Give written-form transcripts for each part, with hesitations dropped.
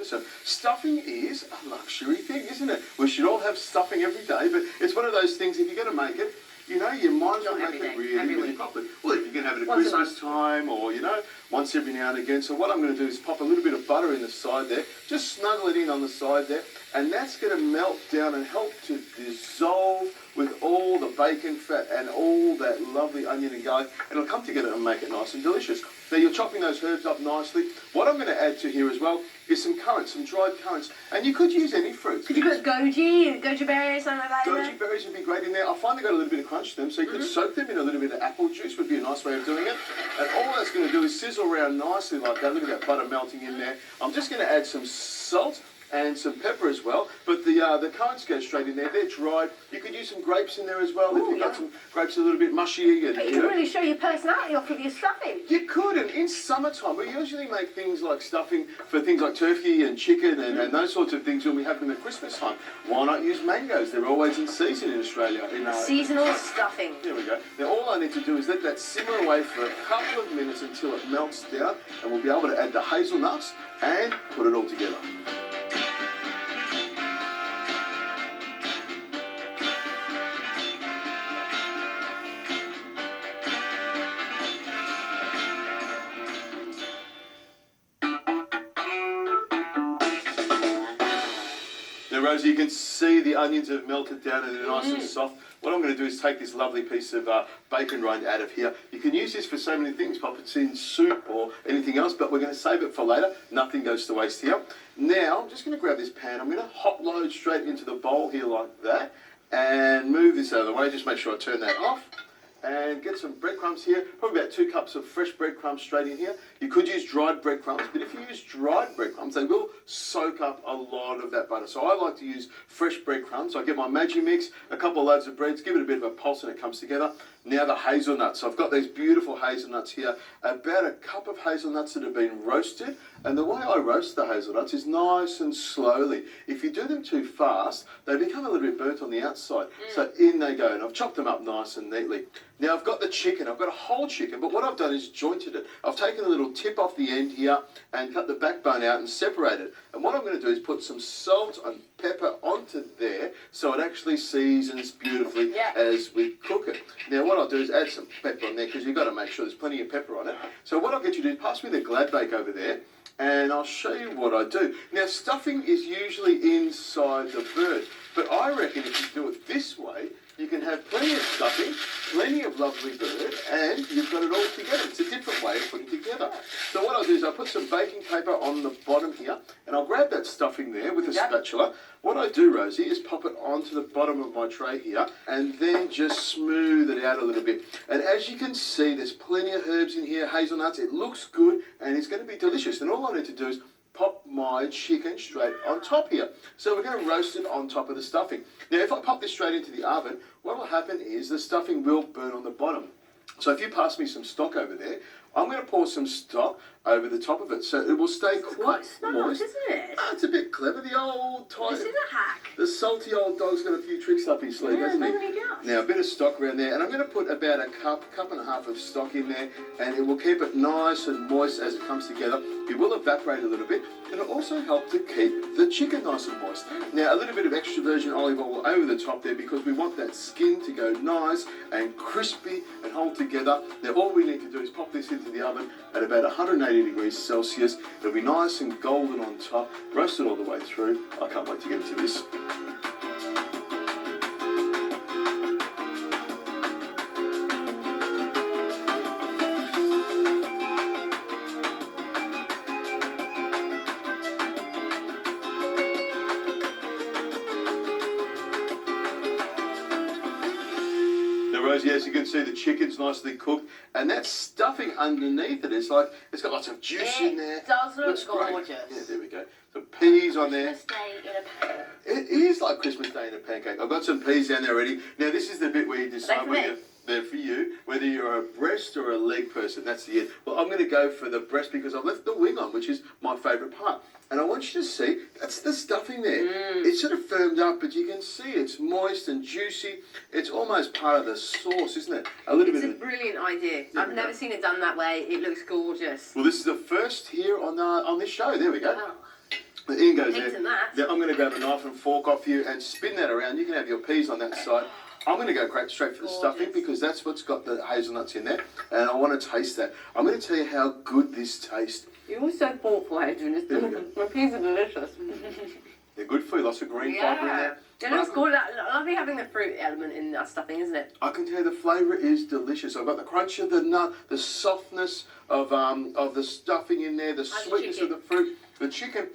So stuffing is a luxury thing, isn't it? We should all have stuffing every day, but it's one of those things, if you're going to make it, you know, you might as well make it really properly. Well, if you can have it at Christmas time or, you know, once every now and again. So what I'm going to do is pop a little bit of butter in the side there, just snuggle it in on the side there, and that's going to melt down and help to dissolve with all the bacon fat and all that lovely onion and garlic, and it'll come together and make it nice and delicious. Now you're chopping those herbs up nicely. What I'm going to add to here as well is some currants, some dried currants, and you could use any fruit. Could you put goji berries, something like that? Goji berries would be great in there. I find they got a little bit of crunch to them, so you could soak them in a little bit of apple juice, would be a nice way of doing it. And all that's going to do is sizzle around nicely like that. Look at that butter melting in there. I'm just going to add some salt and some pepper as well, but the currants go straight in there. They're dried. You could use some grapes in there as well. If you've got some grapes a little bit mushy. And, but you can really show your personality off with your stuffing. You could, and in summertime, we usually make things like stuffing for things like turkey and chicken and those sorts of things when we have them at Christmas time. Why not use mangoes? They're always in season in Australia. Seasonal stuffing. There we go. Now all I need to do is let that simmer away for a couple of minutes until it melts down, and we'll be able to add the hazelnuts and put it all together. Now, Rosie, you can see the onions have melted down and they're nice and soft. What I'm going to do is take this lovely piece of bacon rind out of here. You can use this for so many things, pop it in soup or anything else, but we're going to save it for later. Nothing goes to waste here. Now, I'm just going to grab this pan. I'm going to hot load straight into the bowl here like that and move this out of the way. Just make sure I turn that off. And get some breadcrumbs here, probably about 2 cups of fresh breadcrumbs straight in here. You could use dried breadcrumbs, but if you use dried breadcrumbs, they will soak up a lot of that butter. So I like to use fresh breadcrumbs. I get my Magimix, a couple of loaves of breads, give it a bit of a pulse and it comes together. Now the hazelnuts. So I've got these beautiful hazelnuts here, about a cup of hazelnuts that have been roasted. And the way I roast the hazelnuts is nice and slowly. If you do them too fast, they become a little bit burnt on the outside. So in they go, and I've chopped them up nice and neatly. Now I've got the chicken, I've got a whole chicken, but what I've done is jointed it. I've taken a little tip off the end here and cut the backbone out and separate it. And what I'm going to do is put some salt and pepper onto there so it actually seasons beautifully as we cook it. Now what I'll do is add some pepper on there because you've got to make sure there's plenty of pepper on it. So what I'll get you to do is pass me the Gladbake over there and I'll show you what I do. Now stuffing is usually inside the bird, but I reckon if you do it this way, you can have plenty of stuffing, plenty of lovely bird, and you've got it all together. It's a different way of putting it together. So what I'll do is I'll put some baking paper on the bottom here, and I'll grab that stuffing there with a spatula. What I do, Rosie, is pop it onto the bottom of my tray here, and then just smooth it out a little bit. And as you can see, there's plenty of herbs in here, hazelnuts. It looks good, and it's going to be delicious. And all I need to do is pop my chicken straight on top here. So we're going to roast it on top of the stuffing. Now if I pop this straight into the oven, what will happen is the stuffing will burn on the bottom. So if you pass me some stock over there, I'm going to pour some stock over the top of it so it will stay quite moist. Isn't it? Oh, it's a bit clever. The old type. This is a hack. The salty old dog's got a few tricks up his sleeve, hasn't he? Now a bit of stock around there, and I'm going to put about a cup and a half of stock in there, and it will keep it nice and moist as it comes together. It will evaporate a little bit, and it'll also help to keep the chicken nice and moist. Now a little bit of extra virgin olive oil over the top there because we want that skin to go nice and crispy and hold together. Now all we need to do is pop this into the oven at about 180 degrees Celsius. It'll be nice and golden on top, roasted all the way through. I can't wait to get into this. Rosie, as you can see, the chicken's nicely cooked, and that stuffing underneath it is like, it's got lots of juice in there. It does look gorgeous. Yeah, there we go. Some peas on there. Christmas Day in a pancake. It is like Christmas Day in a pancake. I've got some peas down there already. Now, this is the bit where you decide whether they're for you, whether you're a breast or a leg person. That's the end. Well, I'm going to go for the breast because I've left the wing on, which is my favourite part. And I want you to see, that's the stuffing there. It's sort of firmed up, but you can see it's moist and juicy. It's almost part of the sauce, isn't it? It's a brilliant idea. I've never seen it done that way. It looks gorgeous. Well, this is the first here on this show. There we go. Wow. Ian goes Peas there. and that. Then I'm going to grab a knife and fork off you and spin that around. You can have your peas on that side. I'm going to go straight for the stuffing Gorgeous. because that's what's got the hazelnuts in there, and I want to taste that. I'm going to tell you how good this tastes. You're all so thoughtful, Adrian. There we go. My peas are delicious. They're good for you. Lots of green fibre in there. It looks good. Lovely having the fruit element in that stuffing, isn't it? I can tell you the flavour is delicious. I've got the crunch of the nut, the softness of the stuffing in there, the sweetness of the fruit. The chicken,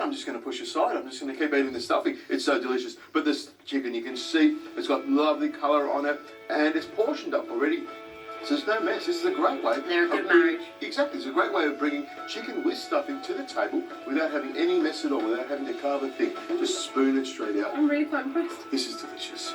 I'm just going to push aside. I'm just going to keep eating the stuffing. It's so delicious. But this chicken, you can see, it's got lovely colour on it, and it's portioned up already. So there's no mess. This is a great way. They're a good of bringing- marriage. Exactly. It's a great way of bringing chicken with stuffing to the table without having any mess at all, without having to carve a thing. Just spoon it straight out. I'm really quite impressed. This is delicious.